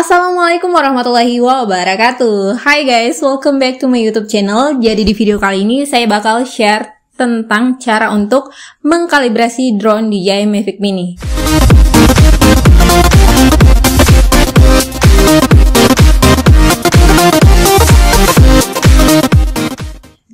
Assalamualaikum warahmatullahi wabarakatuh. Hai guys, welcome back to my YouTube channel. Jadi di video kali ini saya bakal share tentang cara untuk mengkalibrasi drone DJI Mavic Mini.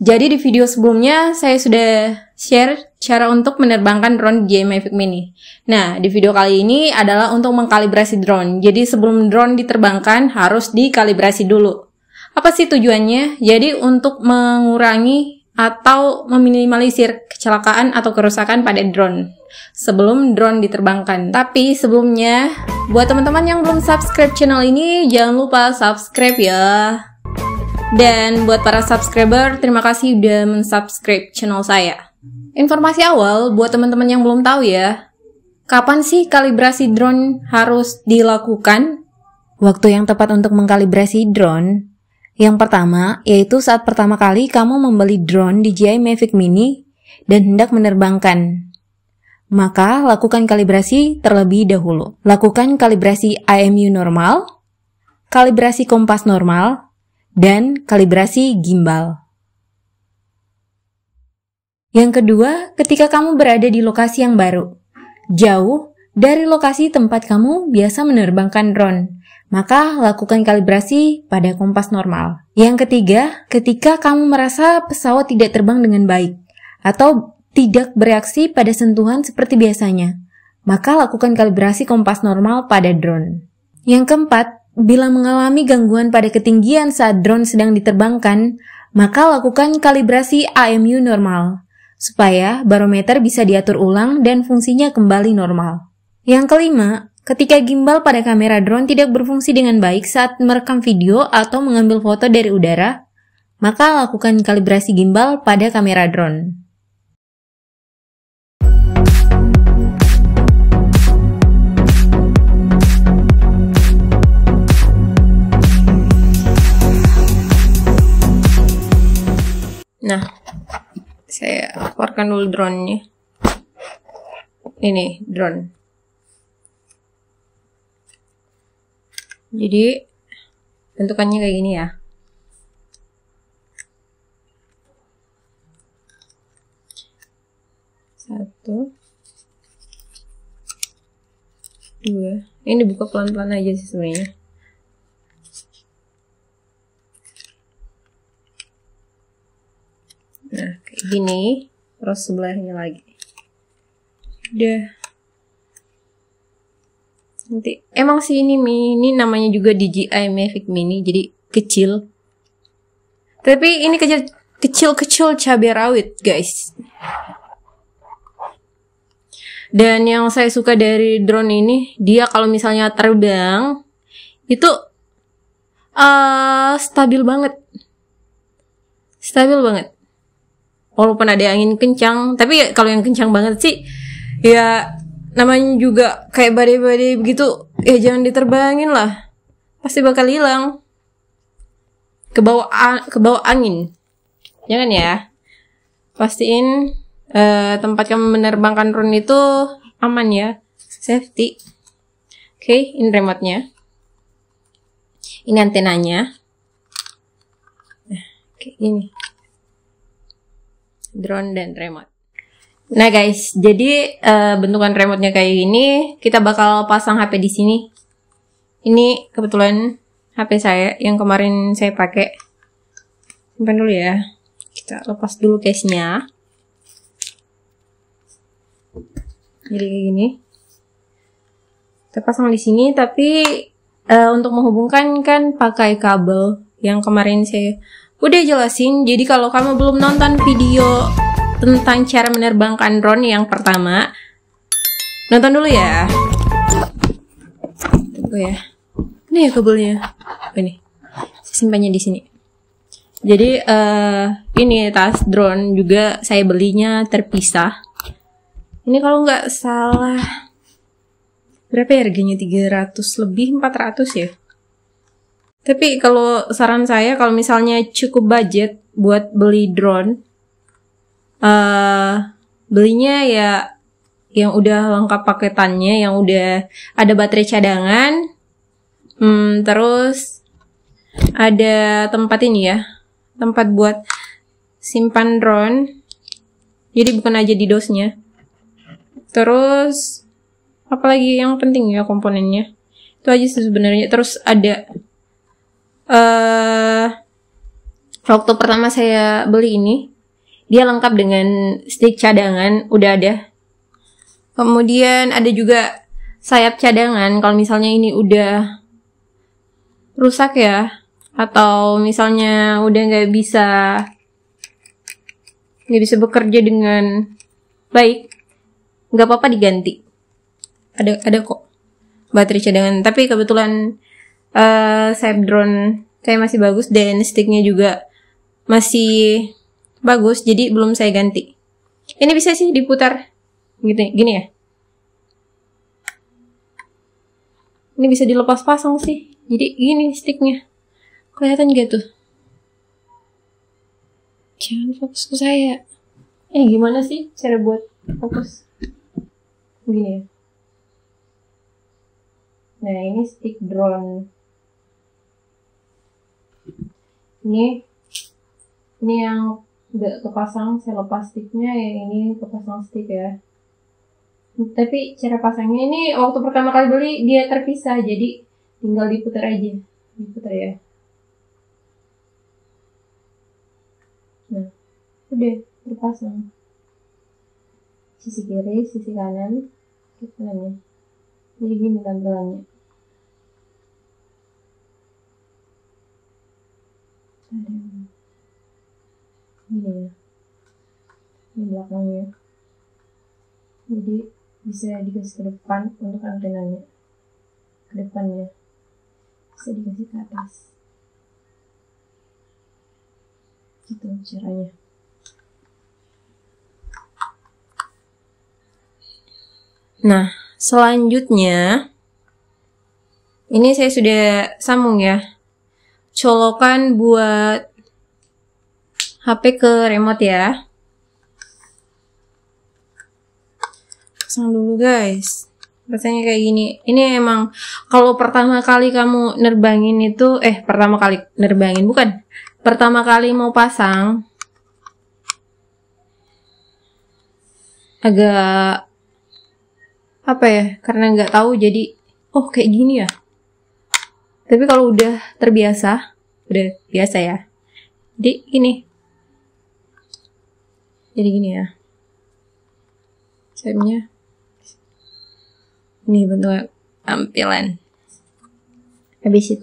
Jadi di video sebelumnya saya sudah share cara untuk menerbangkan drone DJI Mavic Mini. Nah, di video kali ini adalah untuk mengkalibrasi drone. Jadi sebelum drone diterbangkan harus dikalibrasi dulu. Apa sih tujuannya? Jadi untuk mengurangi atau meminimalisir kecelakaan atau kerusakan pada drone sebelum drone diterbangkan. Tapi sebelumnya, buat teman-teman yang belum subscribe channel ini, jangan lupa subscribe ya. Dan buat para subscriber, terima kasih udah mensubscribe channel saya. Informasi awal buat teman-teman yang belum tahu ya, kapan sih kalibrasi drone harus dilakukan? Waktu yang tepat untuk mengkalibrasi drone, yang pertama yaitu saat pertama kali kamu membeli drone DJI Mavic Mini dan hendak menerbangkan. Maka lakukan kalibrasi terlebih dahulu. Lakukan kalibrasi IMU normal, kalibrasi kompas normal, dan kalibrasi gimbal. Yang kedua, ketika kamu berada di lokasi yang baru, jauh dari lokasi tempat kamu biasa menerbangkan drone, maka lakukan kalibrasi pada kompas normal. Yang ketiga, ketika kamu merasa pesawat tidak terbang dengan baik atau tidak bereaksi pada sentuhan seperti biasanya, maka lakukan kalibrasi kompas normal pada drone. Yang keempat, bila mengalami gangguan pada ketinggian saat drone sedang diterbangkan, maka lakukan kalibrasi IMU normal, supaya barometer bisa diatur ulang dan fungsinya kembali normal. Yang kelima, ketika gimbal pada kamera drone tidak berfungsi dengan baik saat merekam video atau mengambil foto dari udara, maka lakukan kalibrasi gimbal pada kamera drone. Nah, saya keluarkan dulu drone-nya. Ini drone. Jadi bentukannya kayak gini ya. Satu, dua. Ini dibuka pelan-pelan aja sih sebenarnya. Nah, kayak gini, terus sebelahnya lagi. Udah. Nanti, emang sih ini namanya juga DJI Mavic Mini, jadi kecil. Tapi ini kecil-kecil cabai rawit, guys. Dan yang saya suka dari drone ini, dia kalau misalnya terbang, itu stabil banget. Stabil banget. Walaupun ada angin kencang, tapi kalau yang kencang banget sih, ya namanya juga kayak badai-badai begitu, ya jangan diterbangin lah, pasti bakal hilang, ke bawah angin, jangan ya. Pastiin tempat kamu menerbangkan drone itu aman ya, safety. Oke, ini remote-nya, ini antenanya, kayak gini. Drone dan remote. Nah guys, jadi bentukan remote-nya kayak gini, kita bakal pasang HP di sini. Ini kebetulan HP saya yang kemarin saya pakai. Simpan dulu ya. Kita lepas dulu case-nya. Jadi kayak gini. Kita pasang di sini, tapi untuk menghubungkan kan pakai kabel yang kemarin saya udah jelasin. Jadi kalau kamu belum nonton video tentang cara menerbangkan drone yang pertama, nonton dulu ya. Tunggu ya. Ini ya kabelnya. Ini. Simpannya di sini. Jadi ini tas drone juga saya belinya terpisah. Ini kalau nggak salah berapa ya harganya? 300 lebih, 400 ya. Tapi kalau saran saya, kalau misalnya cukup budget buat beli drone, belinya ya yang udah lengkap paketannya, yang udah ada baterai cadangan, Terus ada tempat ini ya, tempat buat simpan drone. Jadi bukan aja di dosnya. Terus apalagi yang penting ya komponennya. Itu aja sih sebenarnya. Terus ada waktu pertama saya beli ini, dia lengkap dengan stick cadangan, udah ada. Kemudian ada juga sayap cadangan kalau misalnya ini udah rusak ya, atau misalnya udah nggak bisa bekerja dengan baik, nggak apa-apa diganti. Ada kok baterai cadangan. Tapi kebetulan sayap drone saya masih bagus dan sticknya juga masih bagus, jadi belum saya ganti. Ini bisa sih diputar gini ya. Ini bisa dilepas pasang sih. Jadi gini sticknya. Kelihatan gak tuh? Jangan fokus ke saya. Gimana sih cara buat fokus? Gini ya. Nah, ini stick drone. Ini yang udah kepasang, saya lepas sticknya, yang ini kepasang stick ya. Tapi cara pasangnya ini waktu pertama kali beli dia terpisah, jadi tinggal diputar aja. Diputar ya. Nah, udah terpasang. Sisi kiri, sisi kanan, kanannya. Jadi gini tampilannya. Ini ya, ini belakangnya. Jadi bisa dikasih ke depan untuk antenanya, ke depannya bisa dikasih ke atas, gitu caranya. Nah, selanjutnya ini saya sudah sambung ya, colokan buat HP ke remote ya. Pasang dulu guys. Rasanya kayak gini. Ini emang kalau pertama kali kamu nerbangin itu, pertama kali nerbangin bukan. Pertama kali mau pasang agak apa ya? Karena nggak tahu jadi kayak gini ya. Tapi kalau udah terbiasa, udah biasa ya. Jadi gini ya. Sayapnya. Ini bentuk tampilan. Habis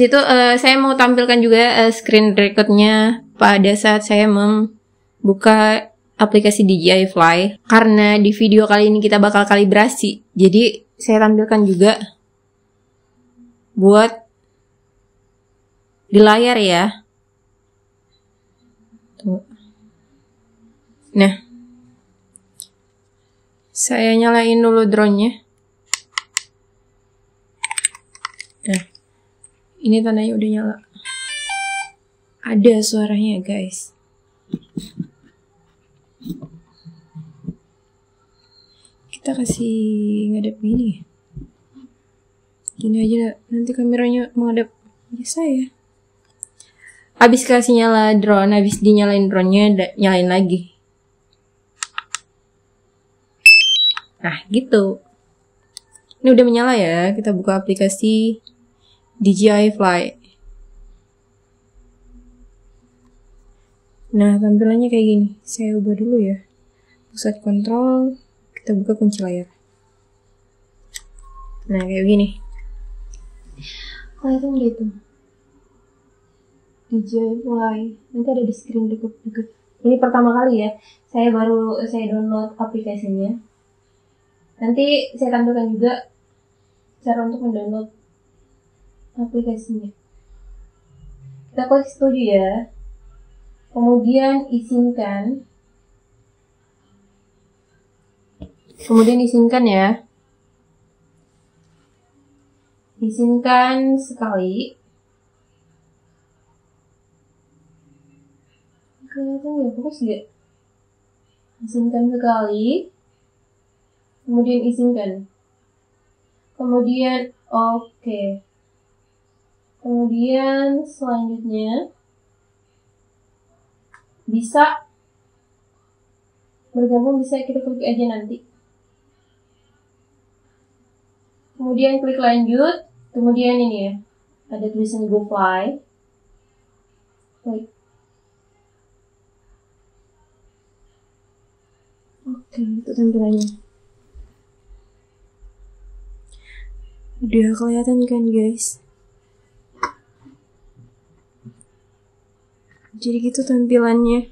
itu saya mau tampilkan juga screen recordnya pada saat saya membuka aplikasi DJI Fly. Karena di video kali ini kita bakal kalibrasi, jadi saya tampilkan juga buat di layar ya. Tuh. Nah, saya nyalain dulu drone-nya. Nah, ini tandanya udah nyala. Ada suaranya guys. Kita kasih ngadep gini. Gini aja, nanti kameranya menghadap saya. Habis kasih nyala drone, habis dinyalain drone-nya, nyalain lagi. Nah, gitu. Ini udah menyala ya. Kita buka aplikasi DJI Fly. Nah, tampilannya kayak gini. Saya ubah dulu ya. Pusat kontrol. Kita buka kunci layar. Nah, kayak gini. Kelihatan gitu. DJI Fly. Nanti ada di screen deket. Ini pertama kali ya. Saya download aplikasinya. Nanti saya tampilkan juga cara untuk mendownload aplikasinya. Kita klik setuju ya. Kemudian izinkan ya. Izinkan sekali. Kelihatan ya, fokus gak? Izinkan sekali. Kemudian izinkan. Kemudian, oke. Kemudian selanjutnya bisa bergabung, bisa kita klik aja nanti. Kemudian klik lanjut. Kemudian ini ya, ada tulisan Go Fly. Klik. Oke, itu tampilannya. Udah kelihatan kan guys? Jadi gitu tampilannya.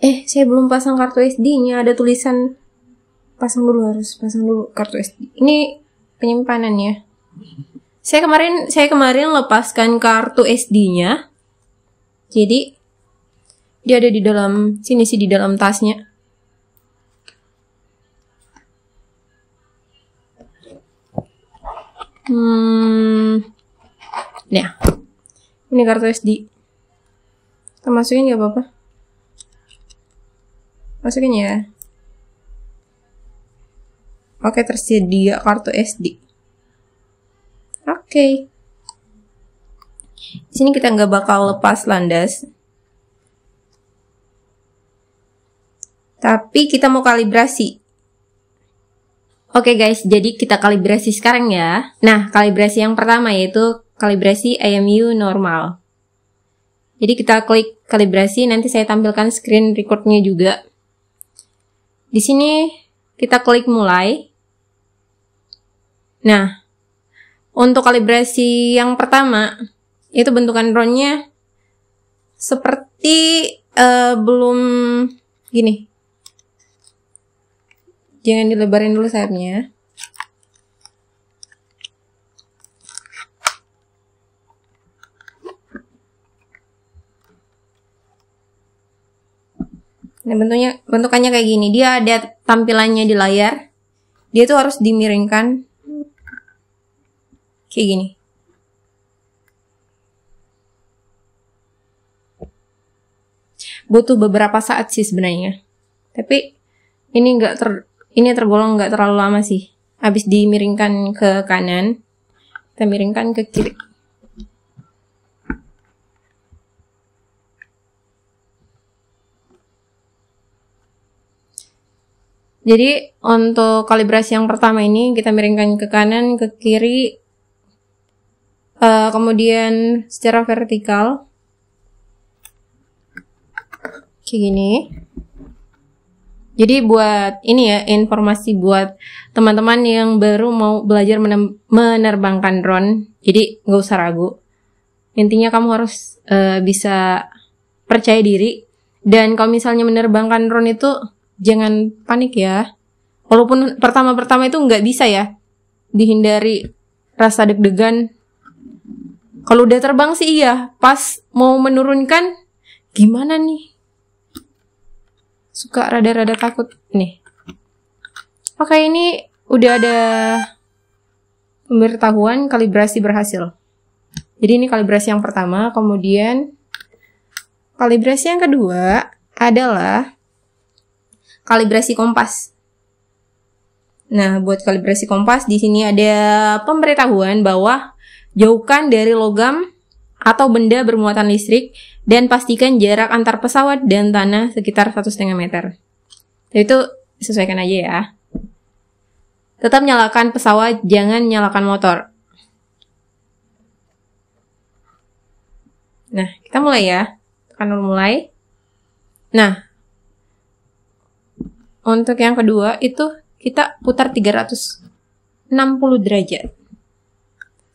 Saya belum pasang kartu SD-nya. Ada tulisan pasang dulu, harus pasang dulu kartu SD. Ini penyimpanannya. Saya kemarin lepaskan kartu SD-nya. Jadi dia ada di dalam sini sih, di dalam tasnya. Nah, ini kartu SD. Kita masukin nggak apa-apa? Masukin ya. Oke, tersedia kartu SD. Oke. Di sini kita nggak bakal lepas landas. Tapi kita mau kalibrasi. Oke guys, jadi kita kalibrasi sekarang ya. Nah, kalibrasi yang pertama yaitu kalibrasi IMU normal. Jadi kita klik kalibrasi, nanti saya tampilkan screen recordnya juga. Di sini kita klik mulai. Nah, untuk kalibrasi yang pertama, itu bentukan drone-nya seperti belum gini. Jangan dilebarin dulu sayapnya. Nah, bentukannya kayak gini. Dia ada tampilannya di layar. Dia tuh harus dimiringkan kayak gini. Butuh beberapa saat sih sebenarnya. Tapi ini tergolong nggak terlalu lama sih. Habis dimiringkan ke kanan, kita miringkan ke kiri. Jadi untuk kalibrasi yang pertama ini kita miringkan ke kanan, ke kiri, kemudian secara vertikal kayak gini. Jadi buat ini ya, informasi buat teman-teman yang baru mau belajar menerbangkan drone. Jadi nggak usah ragu. Intinya kamu harus bisa percaya diri. Dan kalau misalnya menerbangkan drone itu jangan panik ya. Walaupun pertama-pertama itu nggak bisa ya, dihindari rasa deg-degan. Kalau udah terbang sih iya, pas mau menurunkan gimana nih? Suka rada-rada takut nih. Oke, ini udah ada pemberitahuan kalibrasi berhasil. Jadi ini kalibrasi yang pertama, kemudian kalibrasi yang kedua adalah kalibrasi kompas. Nah, buat kalibrasi kompas di sini ada pemberitahuan bahwa jauhkan dari logam atau benda bermuatan listrik dan pastikan jarak antar pesawat dan tanah sekitar 1,5 meter. Itu sesuaikan aja ya. Tetap nyalakan pesawat, jangan nyalakan motor. Nah, kita mulai ya. Tekan mulai. Nah, untuk yang kedua itu kita putar 360 derajat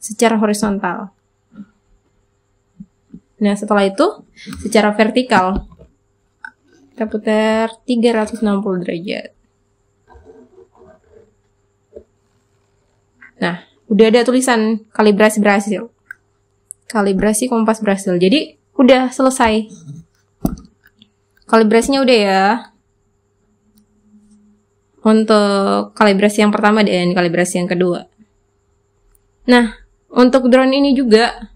secara horizontal. Nah, setelah itu secara vertikal kita putar 360 derajat. Nah, udah ada tulisan kalibrasi berhasil. Kalibrasi kompas berhasil. Jadi, udah selesai. Kalibrasinya udah ya. Untuk kalibrasi yang pertama dan kalibrasi yang kedua. Nah, untuk drone ini juga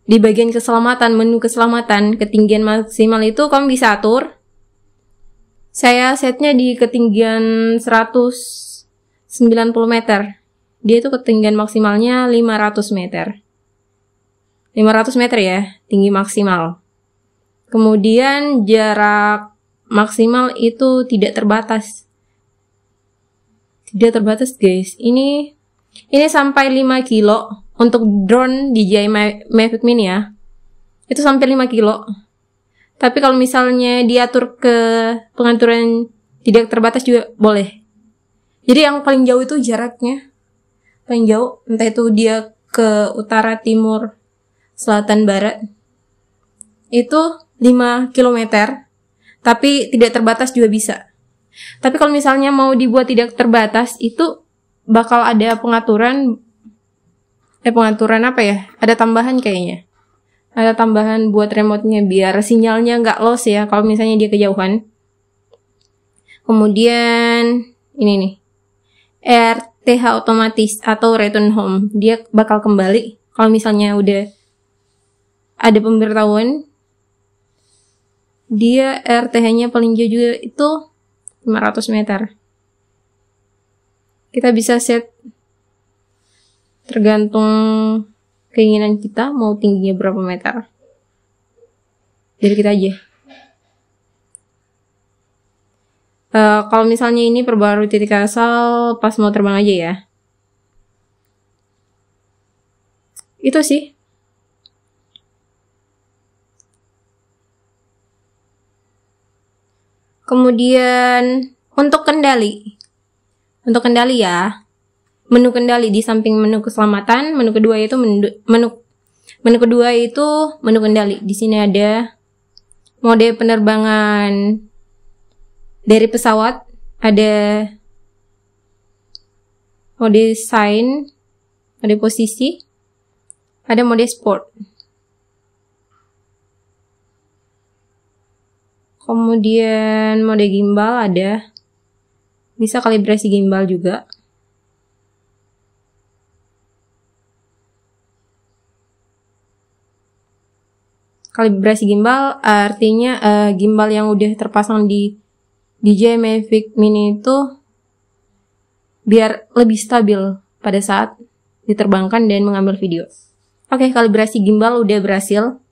di bagian keselamatan, menu keselamatan, ketinggian maksimal itu kamu bisa atur. Saya setnya di ketinggian 100 90 meter. Dia itu ketinggian maksimalnya 500 meter. 500 meter ya, tinggi maksimal. Kemudian jarak maksimal itu tidak terbatas. Tidak terbatas guys. Ini sampai 5 kilo untuk drone DJI Mavic Mini ya. Itu sampai 5 kilo. Tapi kalau misalnya diatur ke pengaturan tidak terbatas juga boleh. Jadi yang paling jauh itu jaraknya. Paling jauh, entah itu dia ke utara, timur, selatan, barat. Itu 5 km. Tapi tidak terbatas juga bisa. Tapi kalau misalnya mau dibuat tidak terbatas, itu bakal ada pengaturan. Pengaturan apa ya? Ada tambahan kayaknya. Ada tambahan buat remote-nya biar sinyalnya nggak loss ya kalau misalnya dia kejauhan. Kemudian ini nih, RTH otomatis atau return home. Dia bakal kembali kalau misalnya udah ada pemberitahuan. Dia RTH-nya paling jauh juga itu 500 meter. Kita bisa set tergantung keinginan kita mau tingginya berapa meter. Jadi kita aja. Kalau misalnya ini perbarui titik asal pas mau terbang aja ya. Itu sih. Kemudian untuk kendali. Untuk kendali ya. Menu kendali di samping menu keselamatan, menu kedua itu menu kendali. Di sini ada mode penerbangan dari pesawat, ada mode sign, mode posisi, ada mode sport. Kemudian mode gimbal ada, bisa kalibrasi gimbal juga. Kalibrasi gimbal artinya gimbal yang udah terpasang di DJI Mavic Mini itu biar lebih stabil pada saat diterbangkan dan mengambil video. Oke, kalibrasi gimbal udah berhasil.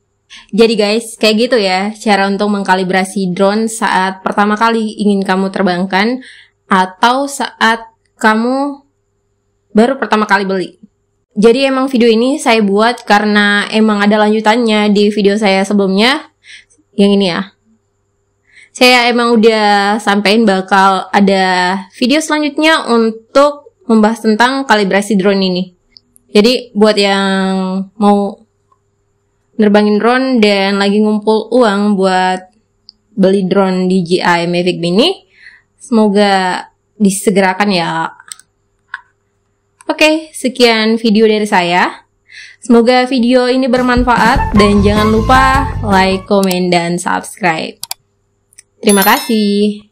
Jadi guys, kayak gitu ya cara untuk mengkalibrasi drone saat pertama kali ingin kamu terbangkan atau saat kamu baru pertama kali beli. Jadi emang video ini saya buat karena emang ada lanjutannya di video saya sebelumnya. Yang ini ya. Saya emang udah sampein bakal ada video selanjutnya untuk membahas tentang kalibrasi drone ini. Jadi buat yang mau nerbangin drone dan lagi ngumpul uang buat beli drone DJI Mavic Mini, semoga disegerakan ya. Oke, sekian video dari saya. Semoga video ini bermanfaat dan jangan lupa like, komen, dan subscribe. Terima kasih.